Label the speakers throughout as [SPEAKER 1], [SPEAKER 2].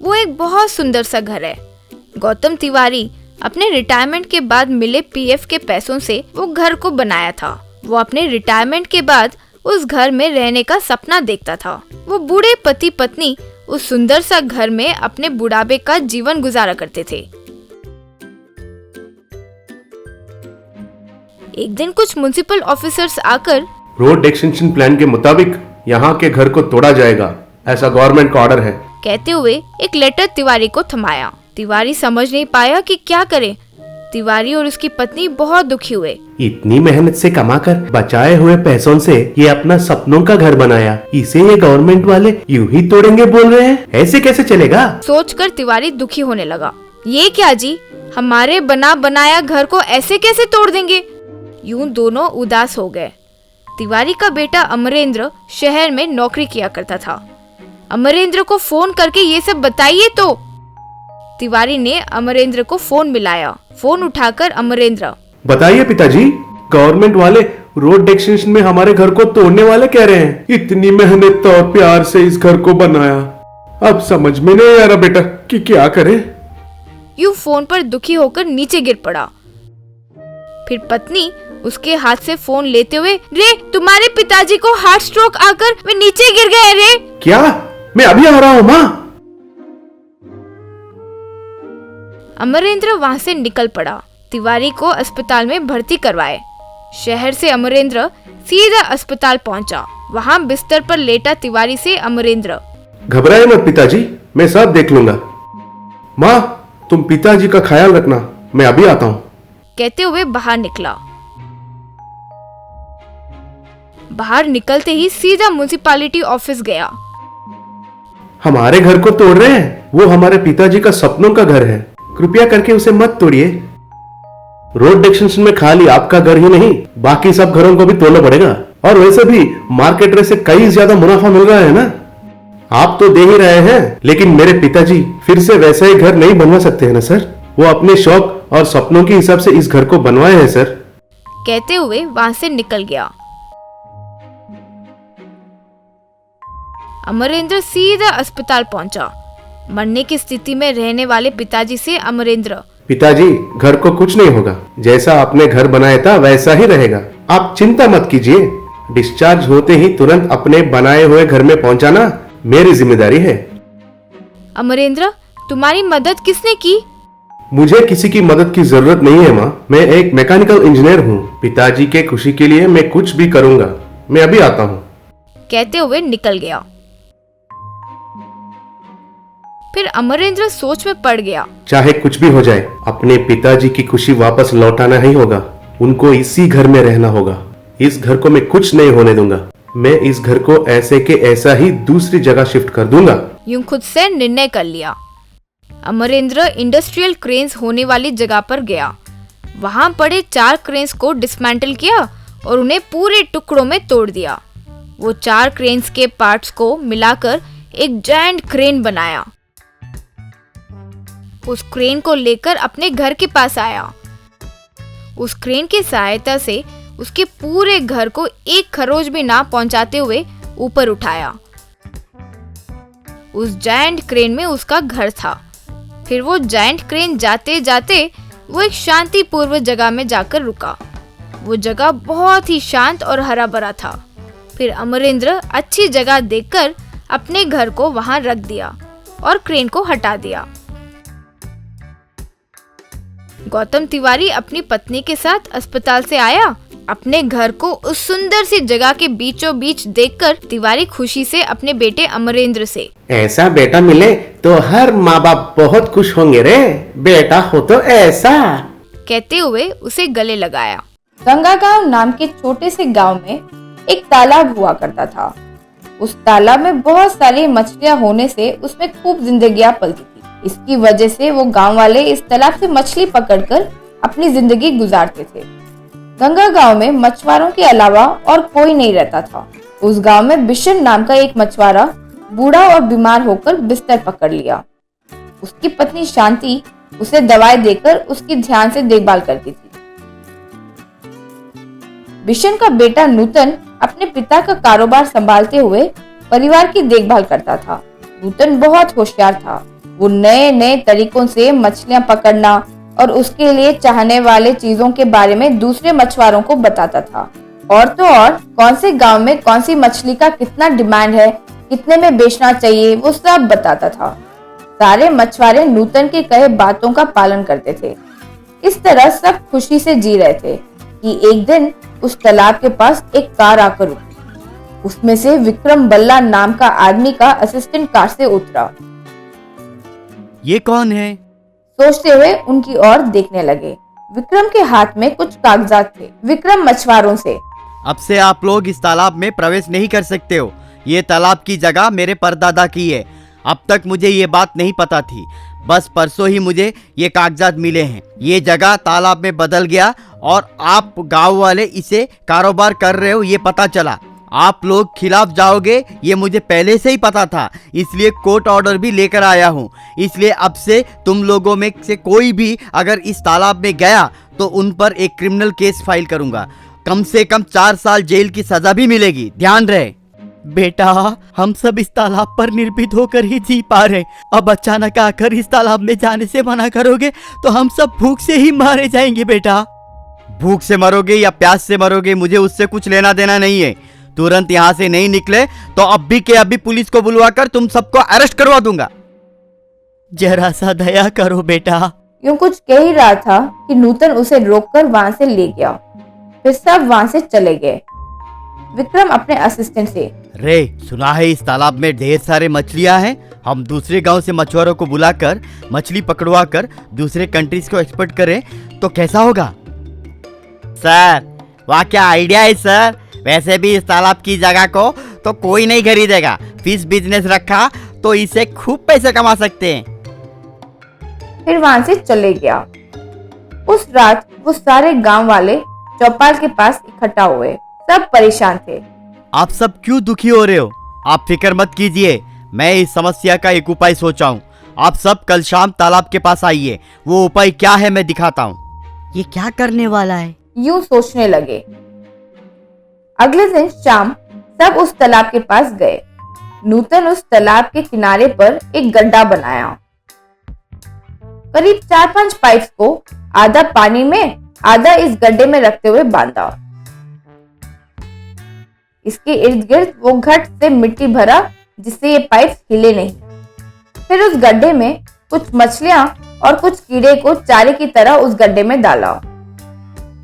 [SPEAKER 1] वो एक बहुत सुंदर सा घर है। गौतम तिवारी अपने रिटायरमेंट के बाद मिले पीएफ के पैसों से वो घर को बनाया था। वो अपने रिटायरमेंट के बाद उस घर में रहने का सपना देखता था। वो बूढ़े पति पत्नी उस सुंदर सा घर में अपने बुढ़ापे का जीवन गुजारा करते थे। एक दिन कुछ म्युनिसिपल ऑफिसर्स आकर
[SPEAKER 2] रोड एक्सटेंशन प्लान के मुताबिक यहाँ के घर को तोड़ा जाएगा, ऐसा गवर्नमेंट का ऑर्डर है,
[SPEAKER 1] कहते हुए एक लेटर तिवारी को थमाया। तिवारी समझ नहीं पाया कि क्या करे। तिवारी और उसकी पत्नी बहुत दुखी हुए।
[SPEAKER 2] इतनी मेहनत से कमाकर बचाए हुए पैसों से ये अपना सपनों का घर बनाया, इसे ये गवर्नमेंट वाले यूं ही तोड़ेंगे बोल रहे हैं, ऐसे कैसे चलेगा?
[SPEAKER 1] सोचकर तिवारी दुखी होने लगा। ये क्या जी, हमारे बना बनाया घर को ऐसे कैसे तोड़ देंगे? यूं दोनों उदास हो गए। तिवारी का बेटा अमरेंद्र शहर में नौकरी किया करता था। अमरेंद्र को फोन करके ये सब बताइए तो। तिवारी ने अमरेंद्र को फोन मिलाया। फोन उठाकर अमरेंद्र,
[SPEAKER 2] बताइए पिताजी, गवर्नमेंट वाले रोड एक्सटेंशन में हमारे घर को तोड़ने वाले कह रहे हैं। इतनी मेहनत और प्यार से इस घर को बनाया, अब समझ में नहीं आ रहा बेटा कि क्या करे।
[SPEAKER 1] यूं फोन पर दुखी होकर नीचे गिर पड़ा। फिर पत्नी उसके हाथ से फोन लेते हुए, रे तुम्हारे पिताजी को हार्ट स्ट्रोक आकर वे नीचे गिर गए रे।
[SPEAKER 2] क्या? मैं अभी आ रहा हूँ माँ।
[SPEAKER 1] अमरेंद्र वहाँ से निकल पड़ा। तिवारी को अस्पताल में भर्ती करवाए। शहर से अमरेंद्र सीधा अस्पताल पहुंचा। वहाँ बिस्तर पर लेटा तिवारी से अमरेंद्र,
[SPEAKER 2] घबराए मत पिताजी, मैं सब देख लूंगा। माँ तुम पिताजी का ख्याल रखना, मैं अभी आता हूँ,
[SPEAKER 1] कहते हुए बाहर निकला। बाहर निकलते ही सीधा म्युनिसिपैलिटी ऑफिस गया।
[SPEAKER 2] हमारे घर को तोड़ रहे हैं, वो हमारे पिताजी का सपनों का घर है, कृपया करके उसे मत तोड़िए। रोड एक्सटेंशन में खाली आपका घर ही नहीं, बाकी सब घरों को भी तोड़ना पड़ेगा, और वैसे भी मार्केट रेट से कई ज्यादा मुनाफा मिल रहा है ना। आप तो दे ही रहे हैं, लेकिन मेरे पिताजी फिर से वैसा ही घर नहीं बनवा सकते हैं ना सर। वो अपने शौक और सपनों के हिसाब से इस घर को बनवाए हैं सर,
[SPEAKER 1] कहते हुए वहां से निकल गया। अमरेंद्र सीधा अस्पताल पहुंचा। मरने की स्थिति में रहने वाले पिताजी से अमरेंद्र,
[SPEAKER 2] पिताजी घर को कुछ नहीं होगा, जैसा आपने घर बनाया था वैसा ही रहेगा, आप चिंता मत कीजिए। डिस्चार्ज होते ही तुरंत अपने बनाए हुए घर में पहुंचाना मेरी जिम्मेदारी है।
[SPEAKER 1] अमरेंद्र तुम्हारी मदद किसने की?
[SPEAKER 2] मुझे किसी की मदद की जरूरत नहीं है माँ, मैं एक मैकेनिकल इंजीनियर हूँ। पिताजी के खुशी के लिए मैं कुछ भी करूँगा, मैं अभी आता हूँ,
[SPEAKER 1] कहते हुए निकल गया। फिर अमरेंद्र सोच में पड़ गया।
[SPEAKER 2] चाहे कुछ भी हो जाए, अपने पिताजी की खुशी वापस लौटाना ही होगा। उनको इसी घर में रहना होगा। इस घर को मैं कुछ नहीं होने दूंगा। मैं इस घर को ऐसे के ऐसा ही दूसरी जगह शिफ्ट कर दूंगा।
[SPEAKER 1] यूं खुद से निर्णय कर लिया। अमरेंद्र इंडस्ट्रियल क्रेन्स होने वाली जगह पर गया। वहां पड़े 4 क्रेन्स को डिसमेंटल किया और उन्हें पूरे टुकड़ों में तोड़ दिया। वो 4 क्रेन्स के पार्ट्स को मिलाकर एक जायंट क्रेन बनाया। उस क्रेन को लेकर अपने घर के पास आया। उस क्रेन की सहायता से उसके पूरे घर को एक खरोच भी ना पहुंचाते हुए ऊपर उठाया। उस जायंट क्रेन में उसका घर था। फिर वो जायंट क्रेन जाते जाते वो एक शांतिपूर्व जगह में जाकर रुका। वो जगह बहुत ही शांत और हरा भरा था। फिर अमरेंद्र अच्छी जगह देखकर अपने घर को वहां रख दिया और क्रेन को हटा दिया। गौतम तिवारी अपनी पत्नी के साथ अस्पताल से आया। अपने घर को उस सुंदर सी जगह के बीचों बीच देखकर तिवारी खुशी से अपने बेटे अमरेंद्र से,
[SPEAKER 2] ऐसा बेटा मिले तो हर माँ बाप बहुत खुश होंगे रे, बेटा हो तो ऐसा,
[SPEAKER 1] कहते हुए उसे गले लगाया।
[SPEAKER 3] गंगा गांव नाम के छोटे से गांव में एक तालाब हुआ करता था। उस तालाब में बहुत सारी मछलियां होने से उसमें खूब जिंदगियां पलती थी। इसकी वजह से वो गांव वाले इस तालाब से मछली पकड़कर अपनी जिंदगी गुजारते थे। गंगा गांव में मछुआरों के अलावा और कोई नहीं रहता था। उस गांव में बिशन नाम का एक मछुआरा बूढ़ा और बीमार होकर बिस्तर पकड़ लिया। उसकी पत्नी शांति उसे दवाई देकर उसकी ध्यान से देखभाल करती थी। बिशन का बेटा नूतन अपने पिता का कारोबार संभालते हुए परिवार की देखभाल करता था। नूतन बहुत होशियार था। वो नए नए तरीकों से मछलियां पकड़ना और उसके लिए चाहने वाले चीजों के बारे में दूसरे मछुआरों को बताता था। और तो और कौन से गांव में कौन सी मछली का कितना डिमांड है, कितने में बेचना चाहिए, वो सब बताता था। सारे मछुआरे नूतन के कहे बातों का पालन करते थे। इस तरह सब खुशी से जी रहे थे कि एक दिन उस तालाब के पास एक कार आकर रुकी। उसमें से विक्रम बल्ला नाम का आदमी का असिस्टेंट कार से उतरा।
[SPEAKER 4] ये कौन है?
[SPEAKER 3] सोचते हुए उनकी ओर देखने लगे। विक्रम के हाथ में कुछ कागजात थे। विक्रम मछुआरों से,
[SPEAKER 4] अब से आप लोग इस तालाब में प्रवेश नहीं कर सकते हो। ये तालाब की जगह मेरे परदादा की है। अब तक मुझे ये बात नहीं पता थी, बस परसों ही मुझे ये कागजात मिले हैं। ये जगह तालाब में बदल गया और आप गांव वाले इसे कारोबार कर रहे हो, ये पता चला। आप लोग खिलाफ जाओगे ये मुझे पहले से ही पता था, इसलिए कोर्ट ऑर्डर भी लेकर आया हूँ। इसलिए अब से तुम लोगों में से कोई भी अगर इस तालाब में गया तो उन पर एक क्रिमिनल केस फाइल करूंगा। कम से कम 4 साल जेल की सजा भी मिलेगी, ध्यान रहे। बेटा, हम सब इस तालाब पर निर्भीक होकर ही जी पा रहे। अब अचानक आकर इस तालाब में जाने से मना करोगे तो हम सब भूख से ही मारे जाएंगे। बेटा,
[SPEAKER 5] भूख से मरोगे या प्यास से मरोगे मुझे उससे कुछ लेना देना नहीं है। तुरंत यहाँ से नहीं निकले तो अभी के अभी पुलिस को बुलवाकर तुम सबको अरेस्ट करवा दूंगा।
[SPEAKER 4] जरा सा दया करो बेटा।
[SPEAKER 3] यूं कुछ कह ही रहा था कि नूतन उसे रोककर वहां से ले गया। फिर सब वहां से चले गए। विक्रम अपने असिस्टेंट से,
[SPEAKER 5] रे सुना है इस तालाब में ढेर सारे मछलियां हैं। हम दूसरे गांव से मछुआरों को बुलाकर मछली पकड़वा कर दूसरे कंट्रीज को एक्सपोर्ट करें तो कैसा होगा?
[SPEAKER 4] सर, वाह क्या आइडिया है सर। वैसे भी इस तालाब की जगह को तो कोई नहीं खरीदेगा। फिश बिजनेस रखा तो इसे खूब पैसे कमा सकते हैं।
[SPEAKER 3] फिर वहां से चले गया। उस रात वो सारे गांव वाले चौपाल के पास इकट्ठा हुए। सब परेशान थे।
[SPEAKER 5] आप सब क्यों दुखी हो रहे हो? आप फिक्र मत कीजिए, मैं इस समस्या का एक उपाय सोचा हूँ। आप सब कल शाम तालाब के पास आइए, वो उपाय क्या है मैं दिखाता हूँ।
[SPEAKER 4] ये क्या करने वाला है?
[SPEAKER 3] यूं सोचने लगे। अगले दिन शाम सब उस तालाब के पास गए। नूतन उस तालाब के किनारे पर एक गड्ढा बनाया। करीब 4-5 पाइप्स को आधा पानी में आधा इस गड्ढे में रखते हुए बांधा। इसके इर्द गिर्द वो घट से मिट्टी भरा जिससे ये पाइप हिले नहीं। फिर उस गड्ढे में कुछ मछलियां और कुछ कीड़े को चारे की तरह उस गड्ढे में डाला।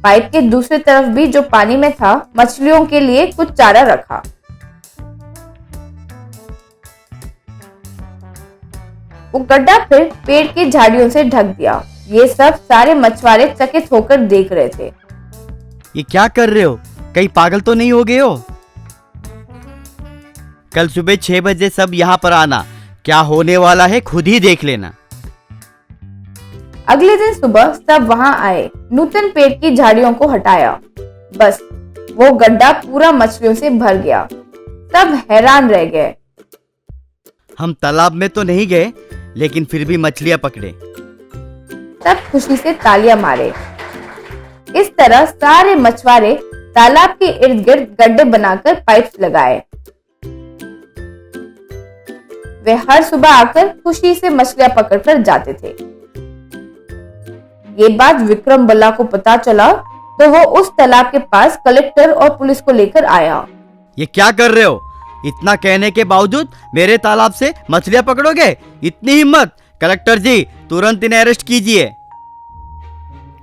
[SPEAKER 3] पाइप के दूसरी तरफ भी जो पानी में था मछलियों के लिए कुछ चारा रखा। वो गड्ढा फिर पेड़ की झाड़ियों से ढक दिया। ये सब सारे मछुआरे चकित होकर देख रहे थे।
[SPEAKER 5] ये क्या कर रहे हो? कहीं पागल तो नहीं हो गए हो? कल सुबह 6 बजे सब यहाँ पर आना। क्या होने वाला है खुद ही देख लेना।
[SPEAKER 3] अगले दिन सुबह सब वहां आए। नूतन पेड़ की झाड़ियों को हटाया। बस वो गड्ढा पूरा मछलियों से भर गया। सब हैरान रह गए।
[SPEAKER 5] हम तालाब में तो नहीं गए लेकिन फिर भी मछलियां पकड़े।
[SPEAKER 3] सब खुशी से तालियां मारे। इस तरह सारे मछुआरे तालाब के इर्द गिर्द गड्ढे बनाकर पाइप्स लगाए। वे हर सुबह आकर खुशी से मछलियां पकड़कर जाते थे। ये बात विक्रम बल्ला को पता चला तो वो उस तालाब के पास कलेक्टर और पुलिस को लेकर आया।
[SPEAKER 5] ये क्या कर रहे हो? इतना कहने के बावजूद मेरे तालाब से मछलियां पकड़ोगे? इतनी हिम्मत? कलेक्टर जी तुरंत इन्हें अरेस्ट कीजिए।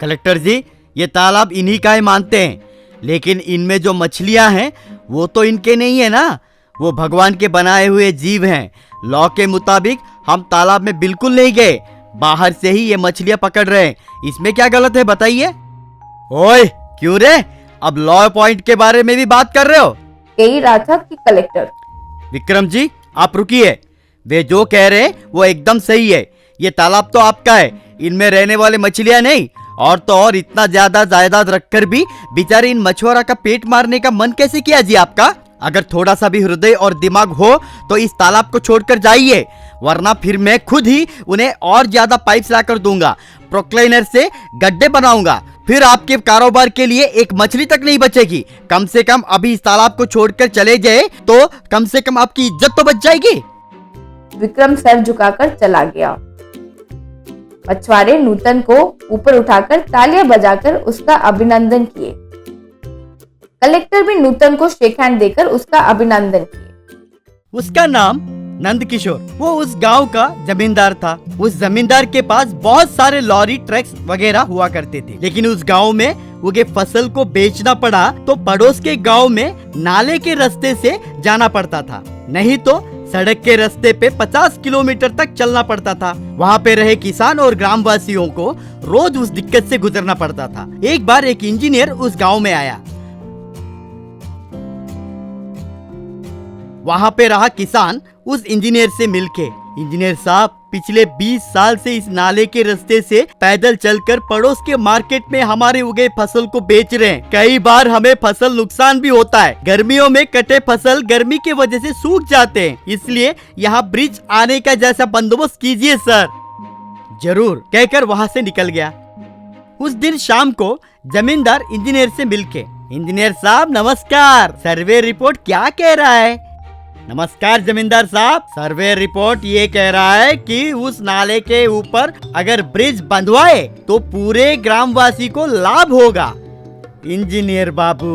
[SPEAKER 5] कलेक्टर जी, ये तालाब इन्हीं का ही मानते हैं, लेकिन इनमें जो मछलियां हैं वो तो इनके नहीं है ना, वो भगवान के बनाए हुए जीव हैं। लॉ के मुताबिक हम तालाब में बिल्कुल नहीं गए, बाहर से ही ये मछलियां पकड़ रहे हैं। इसमें क्या गलत है बताइए? ओए क्यों रे, अब लॉ पॉइंट के बारे में भी बात कर रहे हो?
[SPEAKER 3] कह रहा था कि कलेक्टर।
[SPEAKER 5] विक्रम जी आप रुकिए, वे जो कह रहे हैं वो एकदम सही है। ये तालाब तो आपका है, इनमें रहने वाले मछलियां नहीं। और तो और इतना ज्यादा जायदाद रखकर भी बेचारे इन मछुआरा का पेट मारने का मन कैसे किया जी आपका? अगर थोड़ा सा भी हृदय और दिमाग हो तो इस तालाब को छोड़कर जाइए, वरना फिर मैं खुद ही उन्हें और ज्यादा पाइप्स लाकर दूंगा, प्रोक्लाइनर से गड्ढे बनाऊंगा। फिर आपके कारोबार के लिए एक मछली तक नहीं बचेगी। कम से कम अभी इस तालाब को छोड़कर चले जाए तो कम से कम आपकी इज्जत तो बच जाएगी।
[SPEAKER 3] विक्रम सर झुकाकर चला गया। मछुआरे नूतन को ऊपर उठाकर तालियां बजाकर उसका अभिनंदन किए। कलेक्टर भी नूतन को शेक हैंड देकर उसका अभिनंदन किए।
[SPEAKER 5] उसका नाम नंद किशोर, वो उस गांव का जमींदार था। उस जमींदार के पास बहुत सारे लॉरी ट्रक्स वगैरह हुआ करते थे, लेकिन उस गांव में उगे फसल को बेचना पड़ा तो पड़ोस के गांव में नाले के रास्ते से जाना पड़ता था, नहीं तो सड़क के रास्ते पे 50 किलोमीटर तक चलना पड़ता था। वहाँ पे रहे किसान और ग्रामवासियों को रोज उस दिक्कत से गुजरना पड़ता था। एक बार एक इंजीनियर उस गांव में आया। वहाँ पे रहा किसान उस इंजीनियर से मिलके, इंजीनियर साहब, पिछले 20 साल से इस नाले के रास्ते से पैदल चलकर पड़ोस के मार्केट में हमारे उगे फसल को बेच रहे हैं। कई बार हमें फसल नुकसान भी होता है। गर्मियों में कटे फसल गर्मी की वजह से सूख जाते हैं, इसलिए यहाँ ब्रिज आने का जैसा बंदोबस्त कीजिए सर। जरूर, कहकर वहाँ से निकल गया। उस दिन शाम को जमींदार इंजीनियर से मिलके, इंजीनियर साहब नमस्कार, सर्वे रिपोर्ट क्या कह रहा है? नमस्कार जमींदार साहब, सर्वे रिपोर्ट ये कह रहा है कि उस नाले के ऊपर अगर ब्रिज बंधवाए तो पूरे ग्रामवासी को लाभ होगा। इंजीनियर बाबू,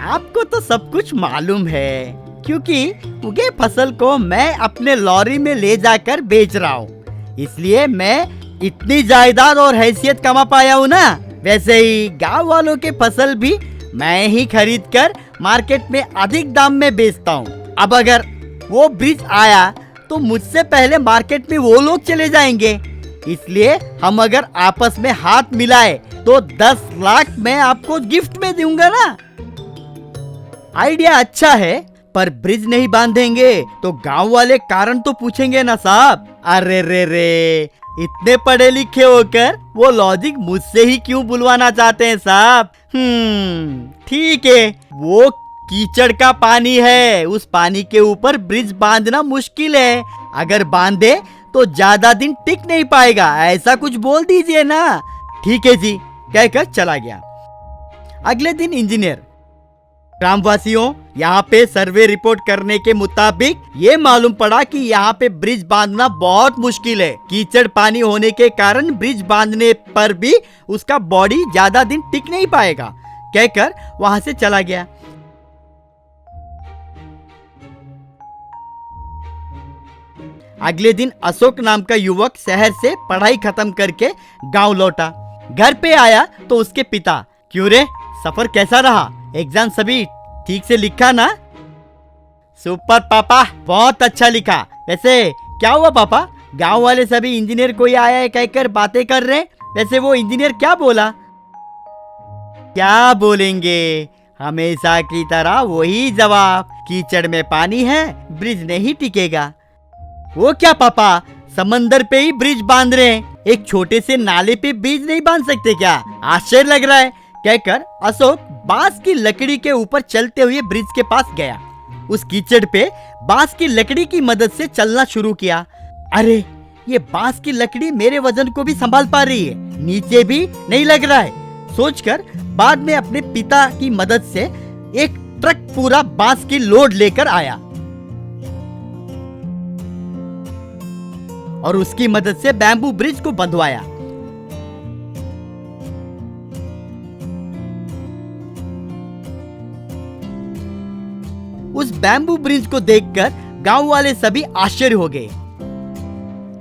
[SPEAKER 5] आपको तो सब कुछ मालूम है, क्योंकि उगे फसल को मैं अपने लॉरी में ले जाकर बेच रहा हूँ, इसलिए मैं इतनी जायदाद और हैसियत कमा पाया हूँ ना। वैसे ही गाँव वालों के फसल भी मैं ही खरीद कर मार्केट में अधिक दाम में बेचता हूँ। अब अगर वो ब्रिज आया तो मुझसे पहले मार्केट में वो लोग चले जाएंगे, इसलिए हम अगर आपस में हाथ मिलाए तो 10 लाख मैं आपको गिफ्ट में दूंगा ना। आइडिया अच्छा है, पर ब्रिज नहीं बांधेंगे तो गांव वाले कारण तो पूछेंगे ना साहब। अरे रे, इतने पढ़े लिखे होकर वो लॉजिक मुझसे ही क्यों बुलवाना चाहते हैं साहब? ठीक है, वो कीचड़ का पानी है, उस पानी के ऊपर ब्रिज बांधना मुश्किल है। अगर बांधे तो ज्यादा दिन टिक नहीं पाएगा, ऐसा कुछ बोल दीजिए ना। ठीक है जी, कहकर चला गया। अगले दिन इंजीनियर, ग्रामवासियों, यहाँ पे सर्वे रिपोर्ट करने के मुताबिक ये मालूम पड़ा कि यहाँ पे ब्रिज बांधना बहुत मुश्किल है। कीचड़ पानी होने के कारण ब्रिज बांधने पर भी उसका बॉडी ज्यादा दिन टिक नहीं पाएगा, कहकर वहां से चला गया। अगले दिन अशोक नाम का युवक शहर से पढ़ाई खत्म करके गांव लौटा। घर पे आया तो उसके पिता, क्यों रे, सफर कैसा रहा? एग्जाम सभी ठीक से लिखा ना? सुपर पापा, बहुत अच्छा लिखा। वैसे क्या हुआ पापा? गांव वाले सभी इंजीनियर कोई आया है कहकर बातें कर रहे। वैसे वो इंजीनियर क्या बोला? क्या बोलेंगे, हमेशा की तरह वही जवाब, कीचड़ में पानी है, ब्रिज नहीं टिकेगा। वो क्या पापा, समंदर पे ही ब्रिज बांध रहे हैं, एक छोटे से नाले पे ब्रिज नहीं बांध सकते क्या? आश्चर्य लग रहा है, कहकर अशोक बांस की लकड़ी के ऊपर चलते हुए ब्रिज के पास गया। उस कीचड़ पे बांस की लकड़ी की मदद से चलना शुरू किया। अरे, ये बांस की लकड़ी मेरे वजन को भी संभाल पा रही है, नीचे भी नहीं लग रहा है, सोचकर बाद में अपने पिता की मदद से एक ट्रक पूरा बांस की लोड लेकर आया और उसकी मदद से बैम्बू ब्रिज को बंधवाया। उस बैम्बू ब्रिज को देखकर गांव वाले सभी आश्चर्य हो गए।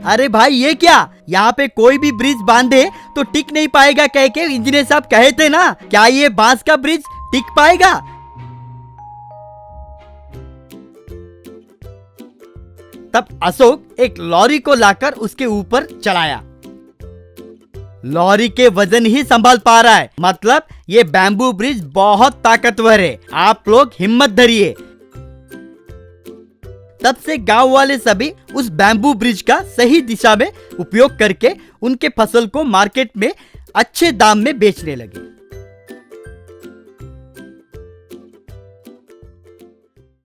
[SPEAKER 5] अरे भाई, ये क्या, यहाँ पे कोई भी ब्रिज बांधे तो टिक नहीं पाएगा कह के इंजीनियर साहब कहे थे ना, क्या ये बांस का ब्रिज टिक पाएगा? तब अशोक एक लॉरी को लाकर उसके ऊपर चलाया। लॉरी के वजन ही संभाल पा रहा है, मतलब ये बैम्बू ब्रिज बहुत ताकतवर है, आप लोग हिम्मत धरिए। तब से गांव वाले सभी उस बैम्बू ब्रिज का सही दिशा में उपयोग करके उनके फसल को मार्केट में अच्छे दाम में बेचने लगे।